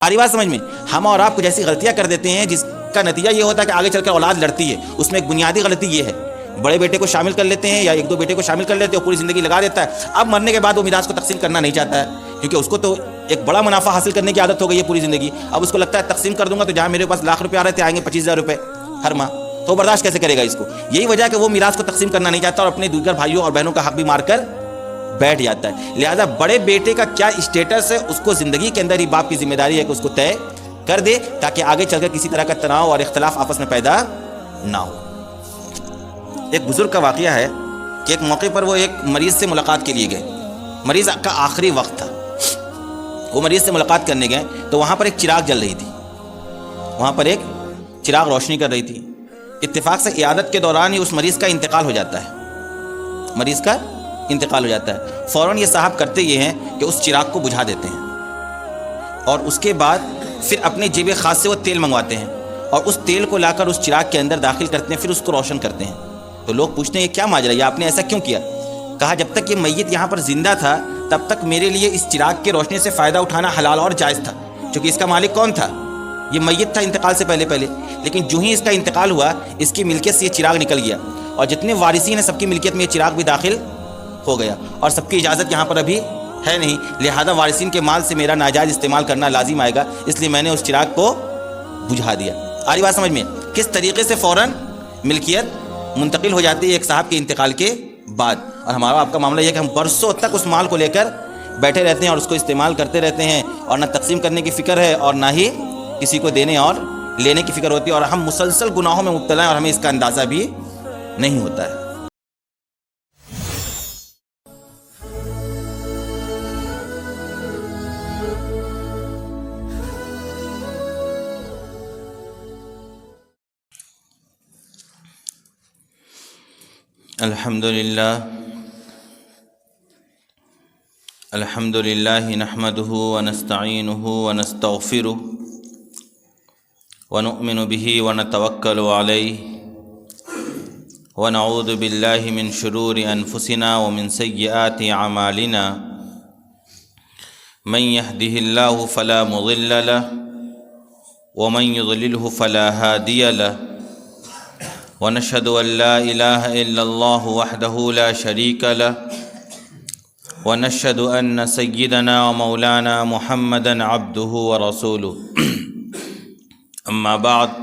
آ رہی بات سمجھ میں؟ ہم اور آپ کو جیسی غلطیاں کر دیتے ہیں جس کا نتیجہ یہ ہوتا ہے کہ آگے چل کر اولاد لڑتی ہے. اس میں ایک بنیادی غلطی یہ ہے، بڑے بیٹے کو شامل کر لیتے ہیں یا ایک دو بیٹے کو شامل کر لیتے ہیں اور پوری زندگی لگا دیتا ہے. اب مرنے کے بعد وہ میراث کو تقسیم کرنا نہیں چاہتا ہے، کیونکہ اس کو تو ایک بڑا منافع حاصل کرنے کی عادت ہو گئی ہے پوری زندگی. اب اس کو لگتا ہے تقسیم کر دوں گا تو جہاں میرے پاس لاکھ روپے آ رہے تھے آئیں گے 25,000 روپے ہر ماہ، تو برداشت کیسے کرے گا اس کو؟ یہی وجہ ہے کہ وہ میراث کو تقسیم کرنا نہیں چاہتا اور اپنے دیگر بھائیوں اور بہنوں کا حق بھی مار کر بیٹھ جاتا ہے. لہذا بڑے بیٹے کا کیا اسٹیٹس ہے اس کو زندگی کے اندر ہی باپ کی ذمہ داری ہے کہ اس کو طے کر دے، تاکہ آگے چل کر کسی طرح کا تناؤ اور اختلاف آپس میں پیدا نہ ہو. ایک بزرگ کا واقعہ ہے کہ ایک موقع پر وہ ایک مریض سے ملاقات کے لیے گئے. مریض کا آخری وقت تھا، وہ مریض سے ملاقات کرنے گئے تو وہاں پر ایک چراغ جل رہی تھی، وہاں پر ایک چراغ روشنی کر رہی تھی. اتفاق سے عیادت کے دوران ہی اس مریض کا انتقال ہو جاتا ہے، مریض کا انتقال ہو جاتا ہے. فوراً یہ صاحب کرتے یہ ہیں کہ اس چراغ کو بجھا دیتے ہیں اور اس کے بعد پھر اپنے جیب خاص سے وہ تیل منگواتے ہیں اور اس تیل کو لا کر اس چراغ کے اندر داخل کرتے ہیں، پھر اس کو روشن کرتے ہیں. تو لوگ پوچھتے ہیں یہ کیا ماجرا ہے، آپ نے ایسا کیوں کیا؟ کہا جب تک یہ میت یہاں پر زندہ تھا تب تک میرے لیے اس چراغ کی روشنی سے فائدہ اٹھانا حلال اور جائز تھا، کیونکہ اس کا مالک کون تھا؟ یہ میت تھا انتقال سے پہلے. لیکن جو ہی اس کا انتقال ہوا اس کی ملکیت سے یہ چراغ نکل گیا اور جتنے وارثین ہیں سب کی ملکیت میں یہ چراغ بھی داخل ہو گیا اور سب کی اجازت یہاں پر ابھی ہے نہیں. لہذا وارثین کے مال سے میرا ناجائز استعمال کرنا لازم آئے گا، اس لیے میں نے اس چراغ کو بجھا دیا. آ رہی بات سمجھ میں؟ کس طریقے سے فوراً ملکیت منتقل ہو جاتی ہے ایک صاحب کے انتقال کے بعد. اور ہمارا آپ کا معاملہ یہ ہے کہ ہم برسوں تک اس مال کو لے کر بیٹھے رہتے ہیں اور اس کو استعمال کرتے رہتے ہیں اور نہ تقسیم کرنے کی فکر ہے اور نہ ہی کسی کو دینے اور لینے کی فکر ہوتی ہے، اور ہم مسلسل گناہوں میں مبتلا ہیں اور ہمیں اس کا اندازہ بھی نہیں ہوتا ہے. الحمد للہ نحمده ونستعینه ونستغفره ونؤمن به ونتوکل علیہ ونعوذ باللہ من شرور انفسنا ومن سیئات اعمالنا من يهده اللہ فلا مضل له ومن يضلله فلا هادی له ونشهد ان لا الہ الا اللہ وحدہ لا شریک له ونشهد ان سیدنا ومولانا محمدا عبده ورسوله اما بعد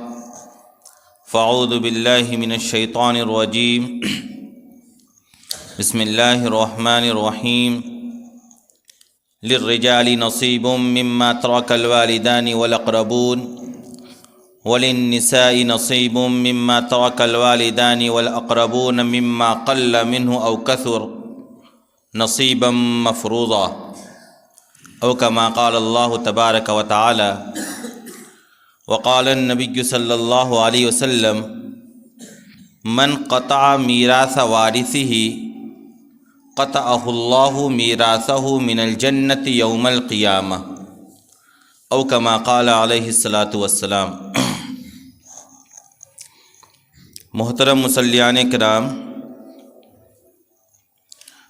فاعوذ باللہ من الشیطان الرجیم بسم اللہ الرحمن الرحیم للرجال نصیب مما ترک الوالدان والاقربون وللنساء نصیب مما ترک الوالدان والاقربون مما قل منه او کثر نصیبا مفروضا او کما قال اللہ تبارک و تعالی. وقال النبی صلی اللہ علیہ وسلم من قطع میراث وارثه قطعه اللہ میراثه من الجنة یوم القیامہ او کما قال علیہ الصلاۃ والسلام. محترم مصلیان کرام،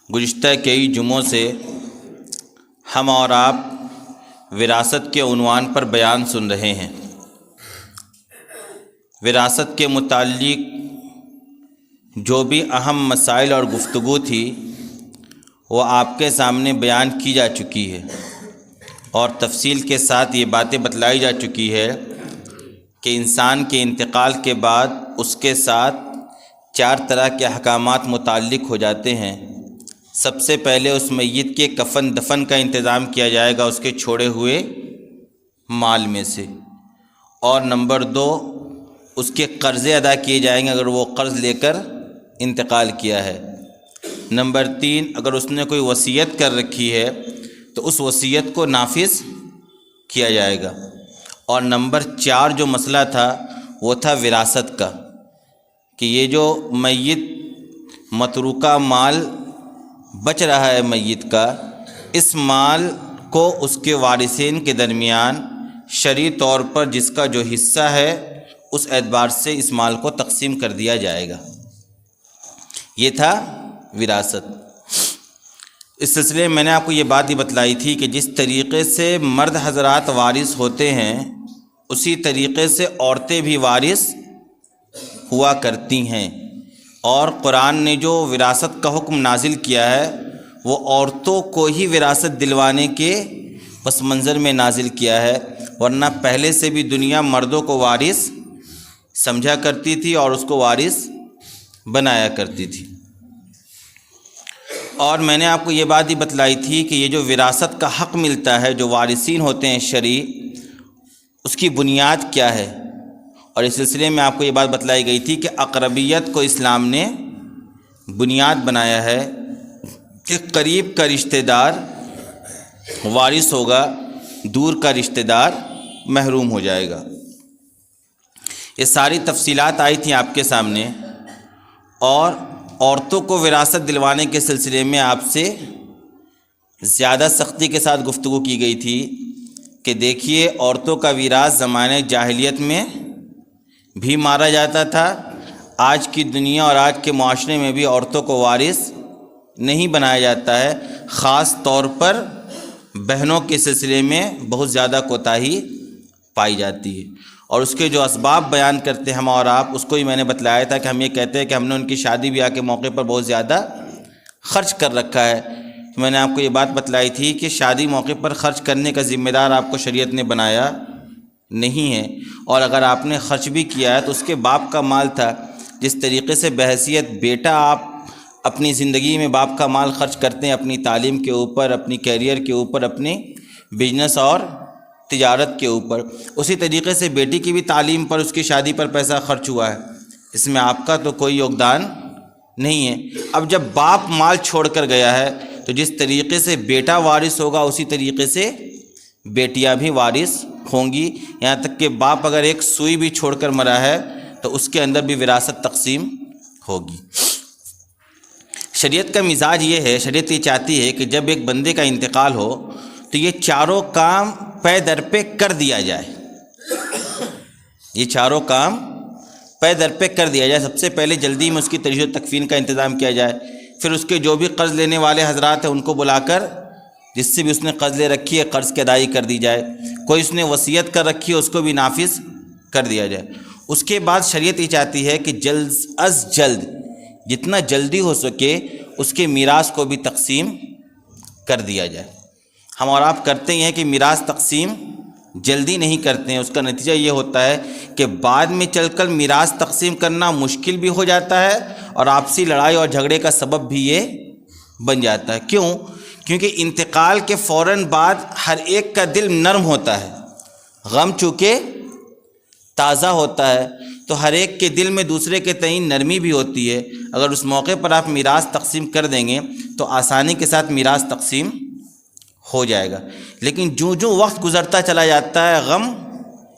گزشتہ کئی جمعوں سے ہم اور آپ وراثت کے عنوان پر بیان سن رہے ہیں. وراثت کے متعلق جو بھی اہم مسائل اور گفتگو تھی وہ آپ کے سامنے بیان کی جا چکی ہے اور تفصیل کے ساتھ یہ باتیں بتلائی جا چکی ہے کہ انسان کے انتقال کے بعد اس کے ساتھ 4 طرح کے احکامات متعلق ہو جاتے ہیں. سب سے پہلے اس میت کے کفن دفن کا انتظام کیا جائے گا اس کے چھوڑے ہوئے مال میں سے، اور نمبر 2 اس کے قرضے ادا کیے جائیں گے اگر وہ قرض لے کر انتقال کیا ہے. نمبر 3 اگر اس نے کوئی وصیت کر رکھی ہے تو اس وصیت کو نافذ کیا جائے گا. اور نمبر 4 جو مسئلہ تھا وہ تھا وراثت کا، کہ یہ جو میت متروکہ مال بچ رہا ہے میت کا، اس مال کو اس کے وارثین کے درمیان شرعی طور پر جس کا جو حصہ ہے اس اعتبار سے اس مال کو تقسیم کر دیا جائے گا. یہ تھا وراثت. اس سلسلے میں نے آپ کو یہ بات ہی بتلائی تھی کہ جس طریقے سے مرد حضرات وارث ہوتے ہیں اسی طریقے سے عورتیں بھی وارث ہوا کرتی ہیں، اور قرآن نے جو وراثت کا حکم نازل کیا ہے وہ عورتوں کو ہی وراثت دلوانے کے پس منظر میں نازل کیا ہے، ورنہ پہلے سے بھی دنیا مردوں کو وارث سمجھا کرتی تھی اور اس کو وارث بنایا کرتی تھی۔ اور میں نے آپ کو یہ بات بھی بتلائی تھی کہ یہ جو وراثت کا حق ملتا ہے جو وارثین ہوتے ہیں شرعی، اس کی بنیاد کیا ہے، اور اس سلسلے میں آپ کو یہ بات بتلائی گئی تھی کہ اقربیت کو اسلام نے بنیاد بنایا ہے کہ قریب کا رشتہ دار وارث ہوگا، دور کا رشتہ دار محروم ہو جائے گا۔ یہ ساری تفصیلات آئی تھیں آپ کے سامنے، اور عورتوں کو وراثت دلوانے کے سلسلے میں آپ سے زیادہ سختی کے ساتھ گفتگو کی گئی تھی کہ دیکھیے عورتوں کا میراث زمانے جاہلیت میں بھی مارا جاتا تھا، آج کی دنیا اور آج کے معاشرے میں بھی عورتوں کو وارث نہیں بنایا جاتا ہے، خاص طور پر بہنوں کے سلسلے میں بہت زیادہ کوتاہی پائی جاتی ہے، اور اس کے جو اسباب بیان کرتے ہم اور آپ، اس کو ہی میں نے بتلایا تھا کہ ہم یہ کہتے ہیں کہ ہم نے ان کی شادی بیاہ کے موقع پر بہت زیادہ خرچ کر رکھا ہے۔ تو میں نے آپ کو یہ بات بتلائی تھی کہ شادی موقع پر خرچ کرنے کا ذمہ دار آپ کو شریعت نے بنایا نہیں ہے، اور اگر آپ نے خرچ بھی کیا ہے تو اس کے باپ کا مال تھا۔ جس طریقے سے بحیثیت بیٹا آپ اپنی زندگی میں باپ کا مال خرچ کرتے ہیں اپنی تعلیم کے اوپر، اپنی کیریئر کے اوپر، اپنی بزنس اور تجارت کے اوپر، اسی طریقے سے بیٹی کی بھی تعلیم پر، اس کی شادی پر پیسہ خرچ ہوا ہے، اس میں آپ کا تو کوئی یوگدان نہیں ہے۔ اب جب باپ مال چھوڑ کر گیا ہے تو جس طریقے سے بیٹا وارث ہوگا اسی طریقے سے بیٹیاں بھی وارث ہوں گی، یہاں تک کہ باپ اگر ایک سوئی بھی چھوڑ کر مرا ہے تو اس کے اندر بھی وراثت تقسیم ہوگی۔ شریعت کا مزاج یہ ہے، شریعت یہ چاہتی ہے کہ جب ایک بندے کا انتقال ہو تو یہ چاروں کام پے در پہ کر دیا جائے، یہ چاروں کام پے در پہ کر دیا جائے۔ سب سے پہلے جلدی میں اس کی تجہیز و تکفین کا انتظام کیا جائے، پھر اس کے جو بھی قرض لینے والے حضرات ہیں ان کو بلا کر جس سے بھی اس نے قرض لے رکھی ہے قرض کی ادائیگی کر دی جائے، کوئی اس نے وصیت کر رکھی ہے اس کو بھی نافذ کر دیا جائے۔ اس کے بعد شریعت یہ چاہتی ہے کہ جلد از جلد جتنا جلدی ہو سکے اس کے میراث کو بھی تقسیم کر دیا جائے۔ ہم اور آپ کرتے ہیں کہ میراث تقسیم جلدی نہیں کرتے ہیں، اس کا نتیجہ یہ ہوتا ہے کہ بعد میں چل کر میراث تقسیم کرنا مشکل بھی ہو جاتا ہے اور آپسی لڑائی اور جھگڑے کا سبب بھی یہ بن جاتا ہے۔ کیوں؟ کیونکہ انتقال کے فوراً بعد ہر ایک کا دل نرم ہوتا ہے، غم چونکہ تازہ ہوتا ہے تو ہر ایک کے دل میں دوسرے کے تئیں نرمی بھی ہوتی ہے۔ اگر اس موقع پر آپ میراث تقسیم کر دیں گے تو آسانی کے ساتھ میراث تقسیم ہو جائے گا، لیکن جو وقت گزرتا چلا جاتا ہے غم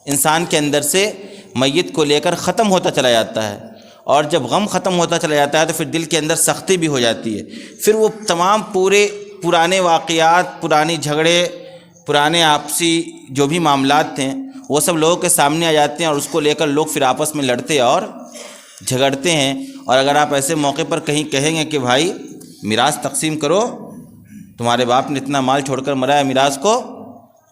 انسان کے اندر سے میت کو لے کر ختم ہوتا چلا جاتا ہے، اور جب غم ختم ہوتا چلا جاتا ہے تو پھر دل کے اندر سختی بھی ہو جاتی ہے، پھر وہ تمام پرانے واقعات، پرانے جھگڑے، پرانے آپسی جو بھی معاملات تھے وہ سب لوگوں کے سامنے آ جاتے ہیں، اور اس کو لے کر لوگ پھر آپس میں لڑتے اور جھگڑتے ہیں۔ اور اگر آپ ایسے موقع پر کہیں کہیں گے کہ بھائی میراث تقسیم کرو، تمہارے باپ نے اتنا مال چھوڑ کر مرا ہے میراث کو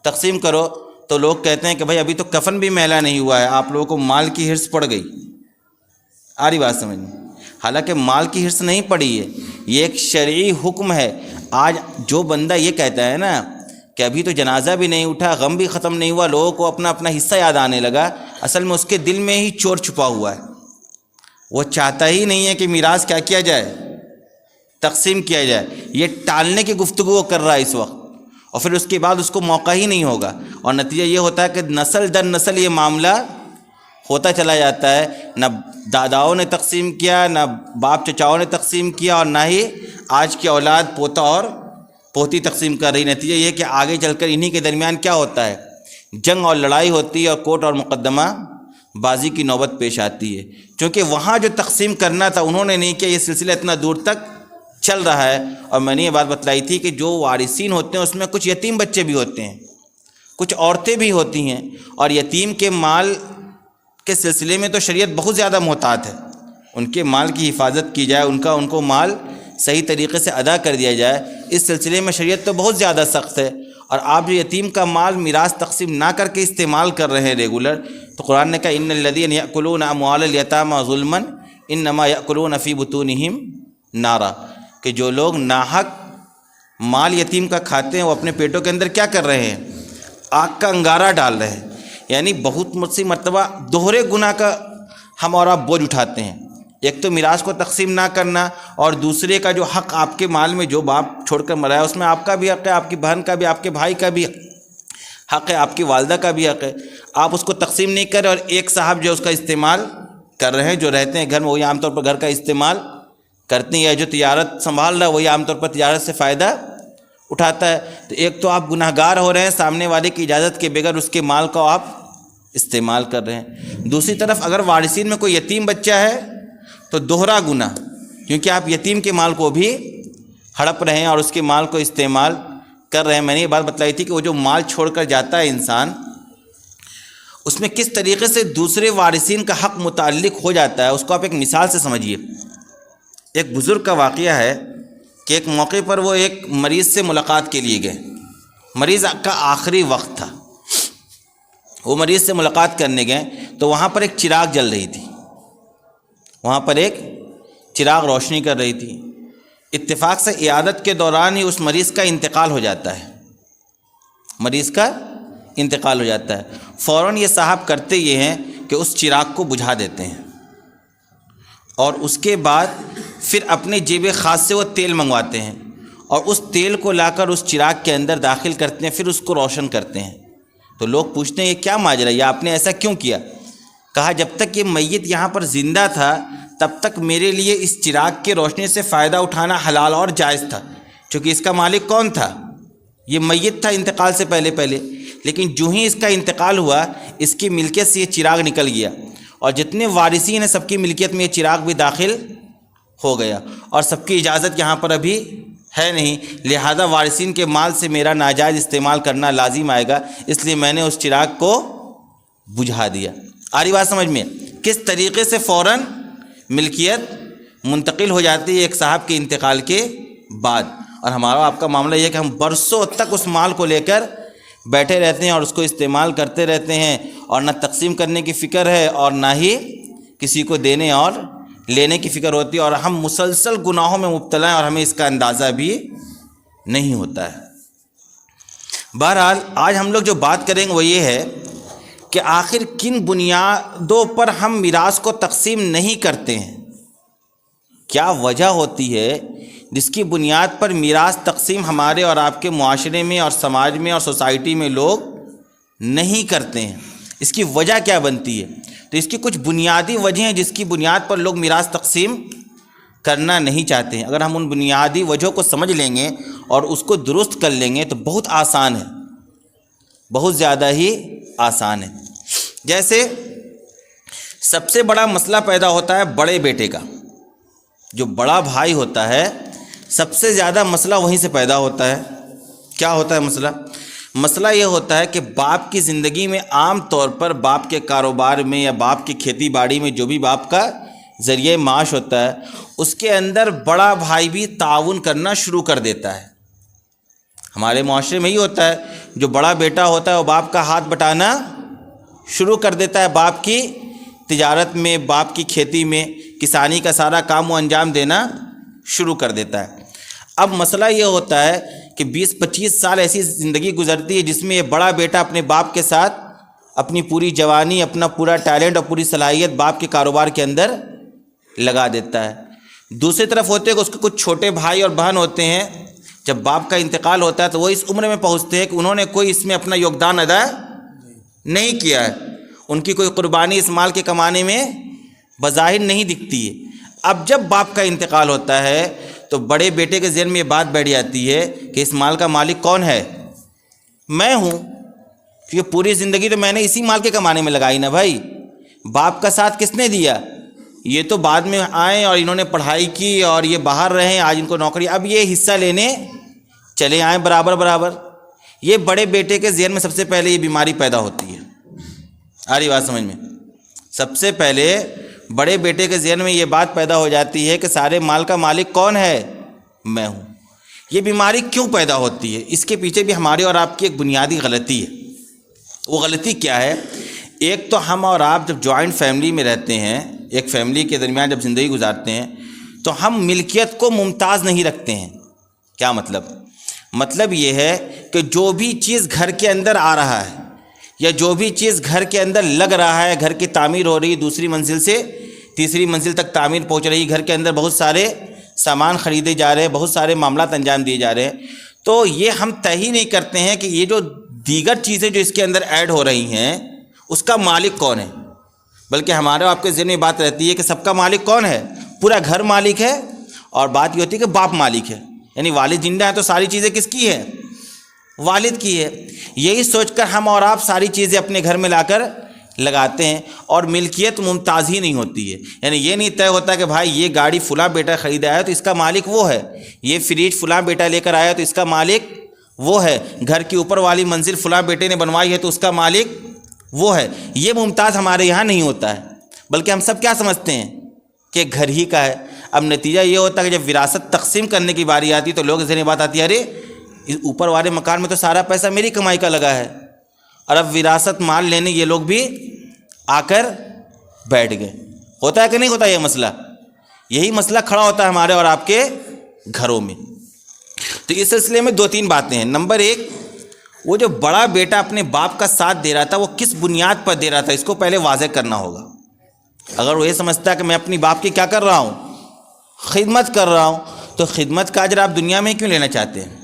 تقسیم کرو، تو لوگ کہتے ہیں کہ بھائی ابھی تو کفن بھی میلا نہیں ہوا ہے، آپ لوگوں کو مال کی حرص پڑ گئی۔ آ رہی بات سمجھ میں؟ حالانکہ مال کی حرص نہیں پڑی ہے، یہ ایک شرعی حکم ہے۔ آج جو بندہ یہ کہتا ہے نا کہ ابھی تو جنازہ بھی نہیں اٹھا، غم بھی ختم نہیں ہوا، لوگوں کو اپنا اپنا حصہ یاد آنے لگا، اصل میں اس کے دل میں ہی چور چھپا ہوا ہے، وہ چاہتا ہی نہیں ہے کہ میراث کیا کیا جائے، تقسیم کیا جائے۔ یہ ٹالنے کی گفتگو وہ کر رہا ہے اس وقت، اور پھر اس کے بعد اس کو موقع ہی نہیں ہوگا، اور نتیجہ یہ ہوتا ہے کہ نسل در نسل یہ معاملہ ہوتا چلا جاتا ہے، نہ داداؤں نے تقسیم کیا، نہ باپ چچاؤں نے تقسیم کیا، اور نہ ہی آج کی اولاد پوتا اور پوتی تقسیم کر رہی۔ نتیجہ یہ کہ آگے چل کر انہی کے درمیان کیا ہوتا ہے، جنگ اور لڑائی ہوتی ہے، اور کورٹ اور مقدمہ بازی کی نوبت پیش آتی ہے، کیونکہ وہاں جو تقسیم کرنا تھا انہوں نے نہیں کیا، یہ سلسلہ اتنا دور تک چل رہا ہے۔ اور میں نے یہ بات بتلائی تھی کہ جو وارثین ہوتے ہیں اس میں کچھ یتیم بچے بھی ہوتے ہیں، کچھ عورتیں بھی ہوتی ہیں، اور یتیم کے مال کے سلسلے میں تو شریعت بہت زیادہ محتاط ہے، ان کے مال کی حفاظت کی جائے، ان کو مال صحیح طریقے سے ادا کر دیا جائے، اس سلسلے میں شریعت تو بہت زیادہ سخت ہے۔ اور آپ جو یتیم کا مال میراث تقسیم نہ کر کے استعمال کر رہے ہیں ریگولر، تو قرآن نے کہا ان الذین یأکلون اموال الیتامی ظلما انما یأکلون فی بطونہم نارا، کہ جو لوگ ناحق مال یتیم کا کھاتے ہیں وہ اپنے پیٹوں کے اندر کیا کر رہے ہیں؟ آگ کا انگارہ ڈال رہے ہیں۔ یعنی بہت سی مرتبہ دوہرے گناہ کا ہم اور آپ بوجھ اٹھاتے ہیں، ایک تو میراث کو تقسیم نہ کرنا، اور دوسرے کا جو حق آپ کے مال میں جو باپ چھوڑ کر مرا ہے اس میں آپ کا بھی حق ہے، آپ کی بہن کا بھی، آپ کے بھائی کا بھی حق ہے، آپ کی والدہ کا بھی حق ہے۔ آپ اس کو تقسیم نہیں کر رہے، اور ایک صاحب جو اس کا استعمال کر رہے ہیں، جو رہتے ہیں گھر میں، وہی عام طور پر گھر کا استعمال کرتے ہیں، یا جو تجارت سنبھال رہا ہے وہی عام طور پر تجارت سے فائدہ اٹھاتا ہے۔ تو ایک تو آپ گناہ گار ہو رہے ہیں، سامنے والے کی اجازت کے بغیر اس کے مال کو آپ استعمال کر رہے ہیں۔ دوسری طرف اگر وارثین میں کوئی یتیم بچہ ہے تو دوہرا گناہ، کیونکہ آپ یتیم کے مال کو بھی ہڑپ رہے ہیں اور اس کے مال کو استعمال کر رہے ہیں۔ میں نے یہ بات بتلائی تھی کہ وہ جو مال چھوڑ کر جاتا ہے انسان، اس میں کس طریقے سے دوسرے وارثین کا حق متعلق ہو جاتا ہے، اس کو آپ ایک مثال سے سمجھیے۔ ایک بزرگ کا واقعہ ہے کہ ایک موقع پر وہ ایک مریض سے ملاقات کے لیے گئے، مریض کا آخری وقت تھا، وہ مریض سے ملاقات کرنے گئے تو وہاں پر ایک چراغ جل رہی تھی، وہاں پر ایک چراغ روشنی کر رہی تھی۔ اتفاق سے عیادت کے دوران ہی اس مریض کا انتقال ہو جاتا ہے، مریض کا انتقال ہو جاتا ہے۔ فوراً یہ صاحب کرتے یہ ہیں کہ اس چراغ کو بجھا دیتے ہیں، اور اس کے بعد پھر اپنے جیب خاص سے وہ تیل منگواتے ہیں، اور اس تیل کو لا کر اس چراغ کے اندر داخل کرتے ہیں، پھر اس کو روشن کرتے ہیں۔ تو لوگ پوچھتے ہیں یہ کیا ماجرا ہے، یا آپ نے ایسا کیوں کیا؟ کہا جب تک یہ میت یہاں پر زندہ تھا تب تک میرے لیے اس چراغ کی روشنی سے فائدہ اٹھانا حلال اور جائز تھا، چونکہ اس کا مالک کون تھا؟ یہ میت تھا انتقال سے پہلے، لیکن جو ہی اس کا انتقال ہوا اس کی ملکیت سے یہ چراغ نکل گیا، اور جتنے وارثین ہیں سب کی ملکیت میں یہ چراغ بھی داخل ہو گیا، اور سب کی اجازت یہاں پر ابھی ہے نہیں، لہذا وارثین کے مال سے میرا ناجائز استعمال کرنا لازم آئے گا، اس لیے میں نے اس چراغ کو بجھا دیا۔ آ رہی بات سمجھ میں؟ کس طریقے سے فوراً ملکیت منتقل ہو جاتی ہے ایک صاحب کے انتقال کے بعد۔ اور ہمارا آپ کا معاملہ یہ ہے کہ ہم برسوں تک اس مال کو لے کر بیٹھے رہتے ہیں اور اس کو استعمال کرتے رہتے ہیں، اور نہ تقسیم کرنے کی فکر ہے اور نہ ہی کسی کو دینے اور لینے کی فکر ہوتی ہے، اور ہم مسلسل گناہوں میں مبتلا ہیں اور ہمیں اس کا اندازہ بھی نہیں ہوتا ہے۔ بہرحال آج ہم لوگ جو بات کریں گے وہ یہ ہے کہ آخر کن بنیادوں پر ہم میراث کو تقسیم نہیں کرتے ہیں، کیا وجہ ہوتی ہے جس کی بنیاد پر میراث تقسیم ہمارے اور آپ کے معاشرے میں اور سماج میں اور سوسائٹی میں لوگ نہیں کرتے ہیں، اس کی وجہ کیا بنتی ہے؟ تو اس کی کچھ بنیادی وجہ ہیں جس کی بنیاد پر لوگ میراث تقسیم کرنا نہیں چاہتے ہیں۔ اگر ہم ان بنیادی وجہوں کو سمجھ لیں گے اور اس کو درست کر لیں گے تو بہت آسان ہے، بہت زیادہ ہی آسان ہے۔ جیسے سب سے بڑا مسئلہ پیدا ہوتا ہے بڑے بیٹے کا، جو بڑا بھائی ہوتا ہے سب سے زیادہ مسئلہ وہیں سے پیدا ہوتا ہے۔ کیا ہوتا ہے مسئلہ؟ مسئلہ یہ ہوتا ہے کہ باپ کی زندگی میں عام طور پر باپ کے کاروبار میں یا باپ کی کھیتی باڑی میں جو بھی باپ کا ذریعہ معاش ہوتا ہے اس کے اندر بڑا بھائی بھی تعاون کرنا شروع کر دیتا ہے۔ ہمارے معاشرے میں ہی ہوتا ہے، جو بڑا بیٹا ہوتا ہے وہ باپ کا ہاتھ بٹانا شروع کر دیتا ہے، باپ کی تجارت میں، باپ کی کھیتی میں، کسانی کا سارا کام وہ انجام دینا شروع کر دیتا ہے۔ اب مسئلہ یہ ہوتا ہے کہ 20-25 سال ایسی زندگی گزرتی ہے جس میں یہ بڑا بیٹا اپنے باپ کے ساتھ اپنی پوری جوانی، اپنا پورا ٹیلنٹ اور پوری صلاحیت باپ کے کاروبار کے اندر لگا دیتا ہے۔ دوسری طرف ہوتے ہیں کہ اس کے کچھ چھوٹے بھائی اور بہن ہوتے ہیں، جب باپ کا انتقال ہوتا ہے تو وہ اس عمر میں پہنچتے ہیں کہ انہوں نے کوئی اس میں اپنا یوگدان ادا نہیں کیا ہے، ان کی کوئی قربانی اس مال کے کمانے میں بظاہر نہیں دکھتی ہے۔ اب جب باپ کا انتقال ہوتا ہے تو بڑے بیٹے کے ذہن میں یہ بات بیٹھ جاتی ہے کہ اس مال کا مالک کون ہے؟ میں ہوں، کیونکہ پوری زندگی تو میں نے اسی مال کے کمانے میں لگائی نا بھائی، باپ کا ساتھ کس نے دیا؟ یہ تو بعد میں آئے اور انہوں نے پڑھائی کی اور یہ باہر رہے، آج ان کو نوکری، اب یہ حصہ لینے چلے آئیں برابر برابر۔ یہ بڑے بیٹے کے ذہن میں سب سے پہلے یہ بیماری پیدا ہوتی ہے۔ آ رہی بات سمجھ میں؟ سب سے پہلے بڑے بیٹے کے ذہن میں یہ بات پیدا ہو جاتی ہے کہ سارے مال کا مالک کون ہے؟ میں ہوں۔ یہ بیماری کیوں پیدا ہوتی ہے؟ اس کے پیچھے بھی ہماری اور آپ کی ایک بنیادی غلطی ہے۔ وہ غلطی کیا ہے؟ ایک تو ہم اور آپ جب جوائنٹ فیملی میں رہتے ہیں، ایک فیملی کے درمیان جب زندگی گزارتے ہیں، تو ہم ملکیت کو ممتاز نہیں رکھتے ہیں۔ کیا مطلب؟ مطلب یہ ہے کہ جو بھی چیز گھر کے اندر آ رہا ہے یا جو بھی چیز گھر کے اندر لگ رہا ہے، گھر کی تعمیر ہو رہی، دوسری منزل سے تیسری منزل تک تعمیر پہنچ رہی، گھر کے اندر بہت سارے سامان خریدے جا رہے ہیں، بہت سارے معاملات انجام دیے جا رہے ہیں، تو یہ ہم طے ہی نہیں کرتے ہیں کہ یہ جو دیگر چیزیں جو اس کے اندر ایڈ ہو رہی ہیں اس کا مالک کون ہے، بلکہ ہمارے آپ کے ذہن میں بات رہتی ہے کہ سب کا مالک کون ہے؟ پورا گھر مالک ہے، اور بات یہ ہوتی ہے کہ باپ مالک ہے، یعنی والد زندہ ہے تو ساری چیزیں کس کی ہے؟ والد کی ہے۔ یہی سوچ کر ہم اور آپ ساری چیزیں اپنے گھر میں لا کر لگاتے ہیں، اور ملکیت ممتاز ہی نہیں ہوتی ہے۔ یعنی یہ نہیں طے ہوتا کہ بھائی یہ گاڑی فلاں بیٹا خریدا ہے تو اس کا مالک وہ ہے، یہ فریج فلاں بیٹا لے کر آیا تو اس کا مالک وہ ہے، گھر کی اوپر والی منزل فلاں بیٹے نے بنوائی ہے تو اس کا مالک وہ ہے۔ یہ ممتاز ہمارے یہاں نہیں ہوتا ہے، بلکہ ہم سب کیا سمجھتے ہیں کہ گھر ہی کا ہے۔ اب نتیجہ یہ ہوتا ہے کہ جب وراثت تقسیم کرنے کی باری آتی تو لوگ ذہن بات آتی ہے، ارے اوپر والے مکان میں تو سارا پیسہ میری کمائی کا لگا ہے، اور اب وراثت مال لینے یہ لوگ بھی آ کر بیٹھ گئے۔ ہوتا ہے کہ نہیں ہوتا یہ مسئلہ؟ یہی مسئلہ کھڑا ہوتا ہے ہمارے اور آپ کے گھروں میں۔ تو اس سلسلے میں 2-3 باتیں ہیں۔ نمبر 1، وہ جو بڑا بیٹا اپنے باپ کا ساتھ دے رہا تھا وہ کس بنیاد پر دے رہا تھا، اس کو پہلے واضح کرنا ہوگا۔ اگر وہ یہ سمجھتا ہے کہ میں اپنی باپ کی کیا کر رہا ہوں؟ خدمت کر رہا ہوں، تو خدمت کا اجر آپ دنیا میں کیوں لینا چاہتے ہیں؟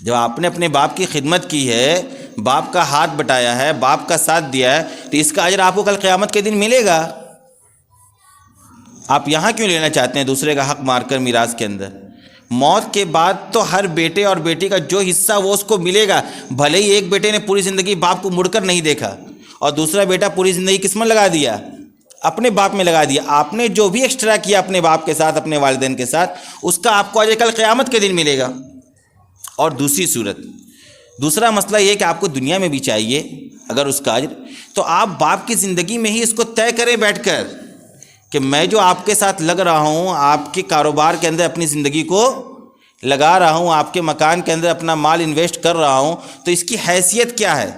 جب آپ نے اپنے باپ کی خدمت کی ہے، باپ کا ہاتھ بٹایا ہے، باپ کا ساتھ دیا ہے، تو اس کا اجر آپ کو کل قیامت کے دن ملے گا۔ آپ یہاں کیوں لینا چاہتے ہیں دوسرے کا حق مار کر میراث کے اندر؟ موت کے بعد تو ہر بیٹے اور بیٹی کا جو حصہ وہ اس کو ملے گا، بھلے ہی ایک بیٹے نے پوری زندگی باپ کو مڑ کر نہیں دیکھا اور دوسرا بیٹا پوری زندگی کس میں لگا دیا؟ اپنے باپ میں لگا دیا۔ آپ نے جو بھی ایکسٹرا کیا اپنے باپ کے ساتھ، اپنے والدین کے ساتھ، اس کا آپ کو اجر کل قیامت کے دن ملے گا۔ اور دوسری صورت، دوسرا مسئلہ یہ کہ آپ کو دنیا میں بھی چاہیے اگر اس کا اجر، تو آپ باپ کی زندگی میں ہی اس کو طے کریں بیٹھ کر کہ میں جو آپ کے ساتھ لگ رہا ہوں، آپ کے کاروبار کے اندر اپنی زندگی کو لگا رہا ہوں، آپ کے مکان کے اندر اپنا مال انویسٹ کر رہا ہوں، تو اس کی حیثیت کیا ہے؟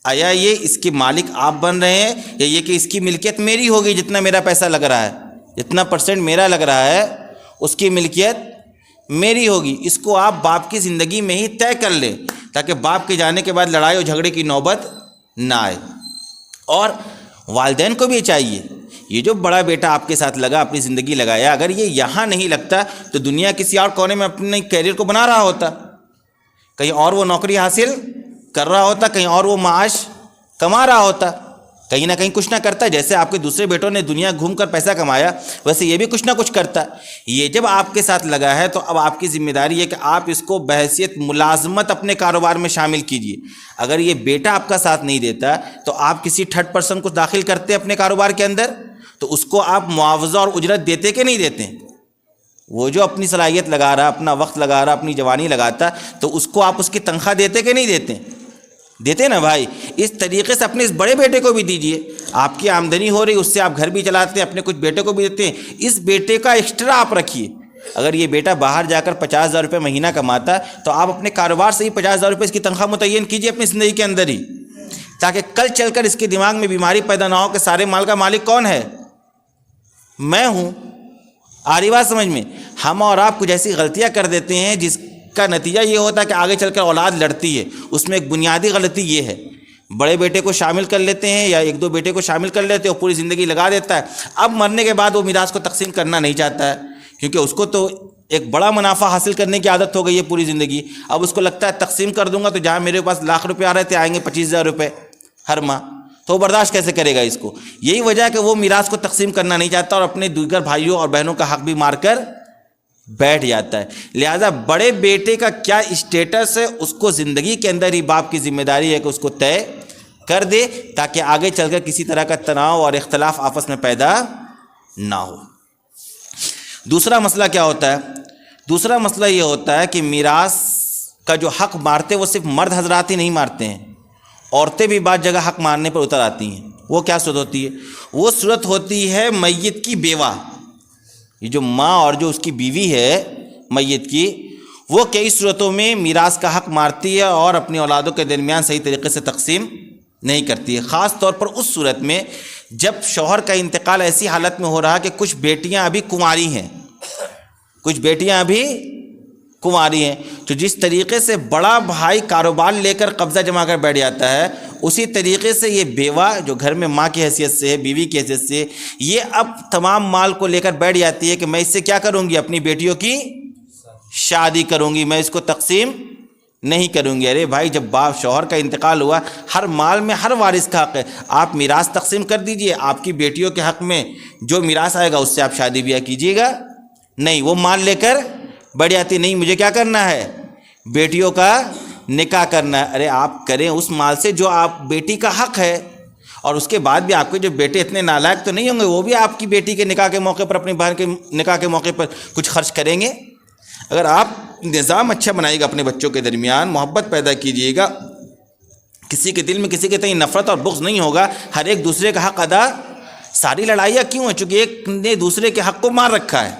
آیا یہ اس کے مالک آپ بن رہے ہیں، یا یہ کہ اس کی ملکیت میری ہوگی؟ جتنا میرا پیسہ لگ رہا ہے، جتنا پرسنٹ میرا لگ رہا ہے، اس کی ملکیت میری ہوگی۔ اس کو آپ باپ کی زندگی میں ہی طے کر لیں تاکہ باپ کے جانے کے بعد لڑائی اور جھگڑے کی نوبت نہ آئے۔ اور والدین کو بھی چاہیے، یہ جو بڑا بیٹا آپ کے ساتھ لگا، اپنی زندگی لگایا، اگر یہ یہاں نہیں لگتا تو دنیا کسی اور کونے میں اپنے کیریئر کو بنا رہا ہوتا، کہیں اور وہ نوکری حاصل کر رہا ہوتا، کہیں اور وہ معاش کما رہا ہوتا، کہیں نہ کہیں کچھ نہ کرتا۔ جیسے آپ کے دوسرے بیٹوں نے دنیا گھوم کر پیسہ کمایا، ویسے یہ بھی کچھ نہ کچھ کرتا۔ یہ جب آپ کے ساتھ لگا ہے تو اب آپ کی ذمہ داری ہے کہ آپ اس کو بحیثیت ملازمت اپنے کاروبار میں شامل کیجیے۔ اگر یہ بیٹا آپ کا ساتھ نہیں دیتا تو آپ کسی تھرڈ پرسن کو داخل کرتے اپنے کاروبار کے اندر، تو اس کو آپ معاوضہ اور اجرت دیتے کہ نہیں دیتے؟ وہ جو اپنی صلاحیت لگا رہا، اپنا وقت لگا رہا، اپنی جوانی لگاتا، تو اس کو آپ اس کی تنخواہ دیتے کہ نہیں دیتے؟ دیتے نا بھائی۔ اس طریقے سے اپنے اس بڑے بیٹے کو بھی دیجئے، آپ کی آمدنی ہو رہی، اس سے آپ گھر بھی چلاتے ہیں، اپنے کچھ بیٹے کو بھی دیتے ہیں، اس بیٹے کا ایکسٹرا آپ رکھیے۔ اگر یہ بیٹا باہر جا کر 50,000 روپے مہینہ کماتا ہے تو آپ اپنے کاروبار سے ہی 50,000 روپے اس کی تنخواہ متعین کیجیے اپنی زندگی کے اندر ہی، تاکہ کل چل کر اس کے دماغ میں بیماری پیدا نہ ہو کہ سارے مال کا مالک کون ہے؟ میں ہوں۔ آ رہی بات سمجھ میں؟ ہم اور آپ کچھ ایسی غلطیاں کر دیتے ہیں جس کا نتیجہ یہ ہوتا ہے کہ آگے چل کر اولاد لڑتی ہے۔ اس میں ایک بنیادی غلطی یہ ہے، بڑے بیٹے کو شامل کر لیتے ہیں یا 1-2 بیٹے کو شامل کر لیتے ہیں اور پوری زندگی لگا دیتا ہے۔ اب مرنے کے بعد وہ میراث کو تقسیم کرنا نہیں چاہتا ہے، کیونکہ اس کو تو ایک بڑا منافع حاصل کرنے کی عادت ہو گئی ہے پوری زندگی۔ اب اس کو لگتا ہے تقسیم کر دوں گا تو جہاں میرے پاس لاکھ روپے آ رہے تھے آئیں گے 25,000 روپے ہر ماہ، تو وہ برداشت کیسے کرے گا اس کو؟ یہی وجہ ہے کہ وہ میراث کو تقسیم کرنا نہیں چاہتا اور اپنے دیگر بھائیوں اور بہنوں کا حق بھی مار کر بیٹھ جاتا ہے۔ لہذا بڑے بیٹے کا کیا اسٹیٹس ہے، اس کو زندگی کے اندر ہی باپ کی ذمہ داری ہے کہ اس کو طے کر دے، تاکہ آگے چل کر کسی طرح کا تناؤ اور اختلاف آپس میں پیدا نہ ہو۔ دوسرا مسئلہ کیا ہوتا ہے؟ دوسرا مسئلہ یہ ہوتا ہے کہ میراث کا جو حق مارتے وہ صرف مرد حضرات ہی نہیں مارتے ہیں، عورتیں بھی بعض جگہ حق مارنے پر اتر آتی ہیں۔ وہ کیا صورت ہوتی ہے؟ وہ صورت ہوتی ہے میت کی بیوہ، یہ جو ماں اور جو اس کی بیوی ہے میت کی، وہ کئی صورتوں میں میراث کا حق مارتی ہے اور اپنی اولادوں کے درمیان صحیح طریقے سے تقسیم نہیں کرتی ہے، خاص طور پر اس صورت میں جب شوہر کا انتقال ایسی حالت میں ہو رہا کہ کچھ بیٹیاں ابھی کنواری ہیں، کچھ بیٹیاں ابھی کنواری ہیں۔ تو جس طریقے سے بڑا بھائی کاروبار لے کر قبضہ جما کر بیٹھ جاتا ہے، اسی طریقے سے یہ بیوہ جو گھر میں ماں کی حیثیت سے ہے، بیوی کی حیثیت سے، یہ اب تمام مال کو لے کر بیٹھ جاتی ہے کہ میں اس سے کیا کروں گی، اپنی بیٹیوں کی شادی کروں گی، میں اس کو تقسیم نہیں کروں گی۔ ارے بھائی، جب باپ شوہر کا انتقال ہوا، ہر مال میں ہر وارث کا حق ہے، آپ میراث تقسیم کر دیجئے، آپ کی بیٹیوں کے حق میں جو میراث آئے گا اس سے آپ شادی بیاہ کیجیے گا۔ نہیں، وہ مال لے کر بڑھ جاتی، نہیں مجھے کیا کرنا ہے، بیٹیوں کا نکاح کرنا ہے۔ ارے آپ کریں اس مال سے جو آپ بیٹی کا حق ہے، اور اس کے بعد بھی آپ کے جو بیٹے اتنے نالائق تو نہیں ہوں گے، وہ بھی آپ کی بیٹی کے نکاح کے موقع پر، اپنی بہن کے نکاح کے موقع پر کچھ خرچ کریں گے۔ اگر آپ نظام اچھا بنائیے گا، اپنے بچوں کے درمیان محبت پیدا کیجیے گا، کسی کے دل میں کسی کے تئیں نفرت اور بغض نہیں ہوگا، ہر ایک دوسرے کا حق ادا۔ ساری لڑائیاں کیوں ہیں؟ چونکہ ایک نے دوسرے کے حق کو مار رکھا ہے۔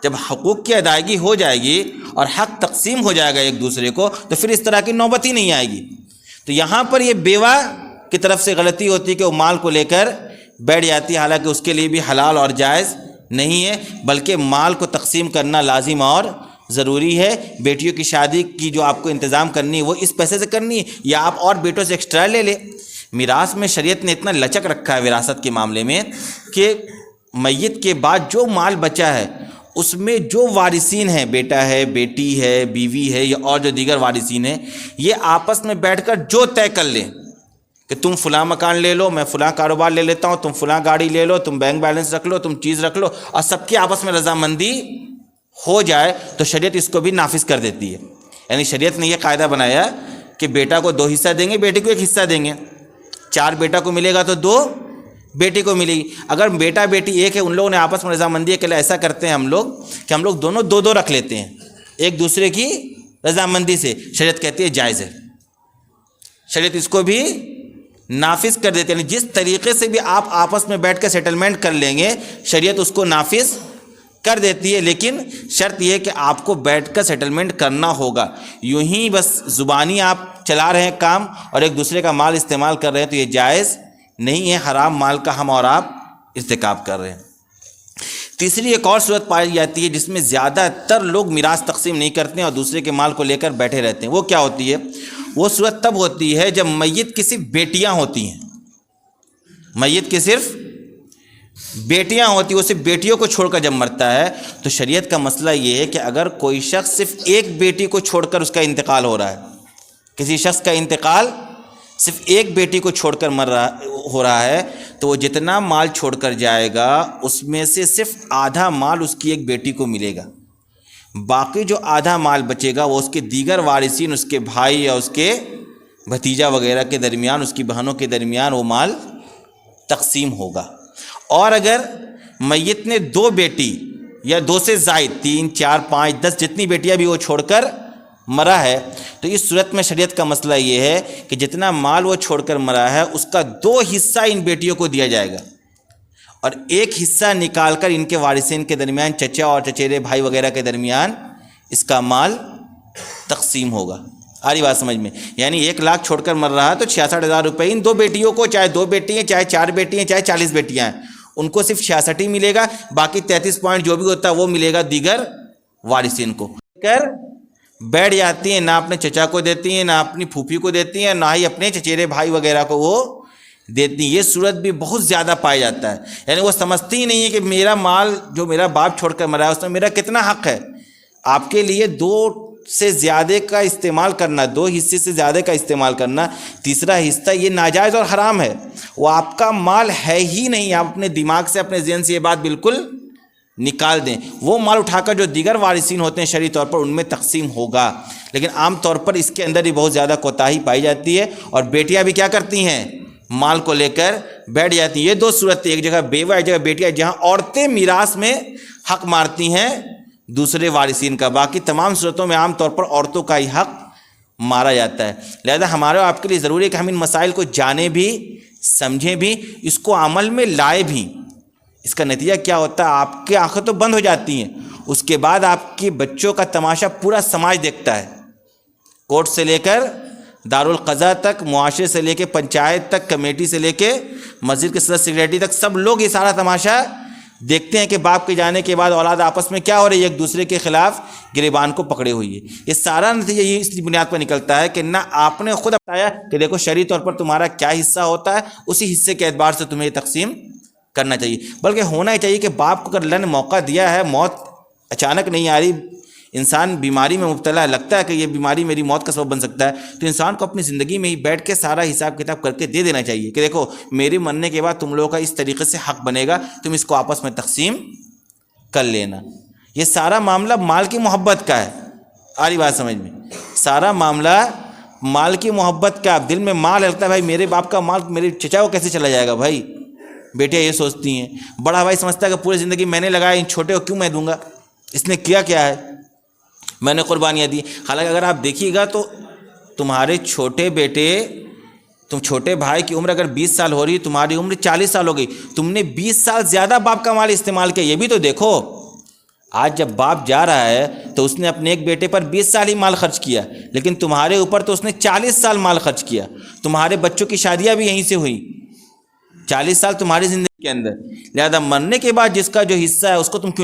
جب حقوق کی ادائیگی ہو جائے گی اور حق تقسیم ہو جائے گا ایک دوسرے کو، تو پھر اس طرح کی نوبت ہی نہیں آئے گی۔ تو یہاں پر یہ بیوہ کی طرف سے غلطی ہوتی ہے کہ وہ مال کو لے کر بیٹھ جاتی ہے، حالانکہ اس کے لیے بھی حلال اور جائز نہیں ہے، بلکہ مال کو تقسیم کرنا لازم اور ضروری ہے۔ بیٹیوں کی شادی کی جو آپ کو انتظام کرنی ہے وہ اس پیسے سے کرنی ہے، یا آپ اور بیٹوں سے ایکسٹرا لے لیں۔ میراث میں شریعت نے اتنا لچک رکھا ہے وراثت کے معاملے میں کہ میت کے بعد جو مال بچا ہے اس میں جو وارثین ہیں، بیٹا ہے، بیٹی ہے، بیوی ہے، یا اور جو دیگر وارثین ہیں، یہ آپس میں بیٹھ کر جو طے کر لیں کہ تم فلاں مکان لے لو، میں فلاں کاروبار لے لیتا ہوں، تم فلاں گاڑی لے لو، تم بینک بیلنس رکھ لو، تم چیز رکھ لو، اور سب کی آپس میں رضامندی ہو جائے تو شریعت اس کو بھی نافذ کر دیتی ہے۔ یعنی شریعت نے یہ قاعدہ بنایا کہ بیٹا کو 2 حصہ دیں گے، بیٹی کو 1 حصہ دیں گے، 4 بیٹا کو ملے گا تو 2 بیٹی کو ملے گی۔ اگر بیٹا بیٹی ایک ہے، ان لوگوں نے آپس میں رضامندی کے لیے ایسا کرتے ہیں ہم لوگ کہ ہم لوگ دونوں 2 رکھ لیتے ہیں ایک دوسرے کی رضامندی سے، شریعت کہتی ہے جائز ہے، شریعت اس کو بھی نافذ کر دیتے ہیں۔ یعنی جس طریقے سے بھی آپ آپس میں بیٹھ کر سیٹلمنٹ کر لیں گے، شریعت اس کو نافذ کر دیتی ہے، لیکن شرط یہ ہے کہ آپ کو بیٹھ کر سیٹلمنٹ کرنا ہوگا۔ یوں ہی بس زبانی آپ چلا رہے ہیں کام اور ایک دوسرے کا مال استعمال کر رہے ہیں تو یہ جائز نہیں ہے، حرام مال کا ہم اور آپ ارتکاب کر رہے ہیں۔ تیسری ایک اور صورت پائی جاتی ہے جس میں زیادہ تر لوگ میراث تقسیم نہیں کرتے ہیں اور دوسرے کے مال کو لے کر بیٹھے رہتے ہیں۔ وہ کیا ہوتی ہے؟ وہ صورت تب ہوتی ہے جب میت کی صرف بیٹیاں ہوتی ہیں، میت کی صرف بیٹیاں ہوتی ہیں، وہ صرف بیٹیوں کو چھوڑ کر جب مرتا ہے تو شریعت کا مسئلہ یہ ہے کہ اگر کوئی شخص صرف ایک بیٹی کو چھوڑ کر اس کا انتقال ہو رہا ہے، کسی شخص کا انتقال صرف ایک بیٹی کو چھوڑ کر ہو رہا ہے، تو وہ جتنا مال چھوڑ کر جائے گا اس میں سے صرف آدھا مال اس کی ایک بیٹی کو ملے گا، باقی جو آدھا مال بچے گا وہ اس کے دیگر وارثین، اس کے بھائی یا اس کے بھتیجا وغیرہ کے درمیان، اس کی بہنوں کے درمیان وہ مال تقسیم ہوگا۔ اور اگر میت نے 2 بیٹی یا 2 سے زائد 3 4 5 10 جتنی بیٹیاں بھی وہ چھوڑ کر مرا ہے، تو اس صورت میں شریعت کا مسئلہ یہ ہے کہ جتنا مال وہ چھوڑ کر مرا ہے اس کا 2 حصہ ان بیٹیوں کو دیا جائے گا، اور 1 حصہ نکال کر ان کے وارثین کے درمیان، چچا اور چچیرے بھائی وغیرہ کے درمیان اس کا مال تقسیم ہوگا۔ آ رہی بات سمجھ میں؟ یعنی 1 لاکھ چھوڑ کر مر رہا ہے تو 66,000 روپے ان 2 بیٹیوں کو، چاہے 2 بیٹی ہیں، چاہے 4 بیٹی ہیں، چاہے 40 بیٹیاں ہیں، ان کو صرف 66 ہی ملے گا، باقی 33 پوائنٹ جو بھی ہوتا ہے وہ ملے گا دیگر وارثین کو۔ کر بیٹھ جاتی ہیں، نہ اپنے چچا کو دیتی ہیں، نہ اپنی پھوپھی کو دیتی ہیں، نہ ہی اپنے چچیرے بھائی وغیرہ کو وہ دیتی ہیں۔ یہ صورت بھی بہت زیادہ پایا جاتا ہے، یعنی وہ سمجھتی ہی نہیں ہے کہ میرا مال جو میرا باپ چھوڑ کر مرا ہے اس میں میرا کتنا حق ہے۔ آپ کے لیے 2 سے زیادہ کا استعمال کرنا، 2 حصے سے زیادہ کا استعمال کرنا، تیسرا حصہ یہ ناجائز اور حرام ہے، وہ آپ کا مال ہے ہی نہیں۔ آپ اپنے دماغ سے، اپنے ذہن سے یہ بات بالکل نکال دیں۔ وہ مال اٹھا کر جو دیگر وارثین ہوتے ہیں شرعی طور پر ان میں تقسیم ہوگا، لیکن عام طور پر اس کے اندر ہی بہت زیادہ کوتاہی پائی جاتی ہے، اور بیٹیاں بھی کیا کرتی ہیں؟ مال کو لے کر بیٹھ جاتی ہیں۔ یہ 2 صورتیں، ایک جگہ بیوہ، ایک جگہ بیٹیاں، جہاں عورتیں میراث میں حق مارتی ہیں دوسرے وارثین کا، باقی تمام صورتوں میں عام طور پر عورتوں کا ہی حق مارا جاتا ہے۔ لہذا ہمارے آپ کے لیے ضروری ہے کہ ہم ان مسائل کو جانیں بھی، سمجھیں بھی، اس کو عمل میں لائے بھی۔ اس کا نتیجہ کیا ہوتا ہے؟ آپ کی آنکھیں تو بند ہو جاتی ہیں، اس کے بعد آپ کے بچوں کا تماشا پورا سماج دیکھتا ہے، کورٹ سے لے کر دارالقضاء تک، معاشرے سے لے کے پنچایت تک، کمیٹی سے لے کے مسجد کے صدر سیکریٹری تک، سب لوگ یہ سارا تماشا دیکھتے ہیں کہ باپ کے جانے کے بعد اولاد آپس میں کیا ہو رہی ہے، ایک دوسرے کے خلاف گریبان کو پکڑے ہوئی ہے۔ یہ سارا نتیجہ یہ اس بنیاد پر نکلتا ہے کہ نہ آپ نے خود بتایا کہ دیکھو شرعی طور پر تمہارا کیا حصہ ہوتا ہے، اسی حصے کے اعتبار سے تمہیں یہ تقسیم کرنا چاہیے، بلکہ ہونا ہی چاہیے کہ باپ کو اگر اللہ نے موقع دیا ہے، موت اچانک نہیں آ رہی، انسان بیماری میں مبتلا ہے، لگتا ہے کہ یہ بیماری میری موت کا سبب بن سکتا ہے، تو انسان کو اپنی زندگی میں ہی بیٹھ کے سارا حساب کتاب کر کے دے دینا چاہیے کہ دیکھو میرے مرنے کے بعد تم لوگوں کا اس طریقے سے حق بنے گا، تم اس کو آپس میں تقسیم کر لینا۔ یہ سارا معاملہ مال کی محبت کا ہے، آ رہی بات سمجھ میں؟ سارا معاملہ مال کی محبت کا، دل میں مال لگتا ہے بھائی میرے باپ کا مال میرے چچا کو کیسے چلا جائے گا، بھائی بیٹیاں یہ سوچتی ہیں، بڑا بھائی سمجھتا ہے کہ پوری زندگی میں نے لگایا، ان چھوٹے کو کیوں میں دوں گا، اس نے کیا ہے، میں نے قربانیاں دی۔ حالانکہ اگر آپ دیکھیے گا تو تمہارے چھوٹے بیٹے، تم چھوٹے بھائی کی عمر اگر 20 سال ہو رہی ہے، تمہاری عمر 40 سال ہو گئی، تم نے 20 سال زیادہ باپ کا مال استعمال کیا، یہ بھی تو دیکھو۔ آج جب باپ جا رہا ہے تو اس نے اپنے ایک بیٹے پر 20 سال ہی مال خرچ کیا، لیکن تمہارے اوپر تو اس نے 40 سال مال خرچ کیا، تمہارے بچوں کی شادیاں بھی یہیں سے ہوئی، 40 سال تمہاری زندگی کے اندر، لہذا مرنے کے بعد جس کا جو حصہ ہے اس کو تم کیوں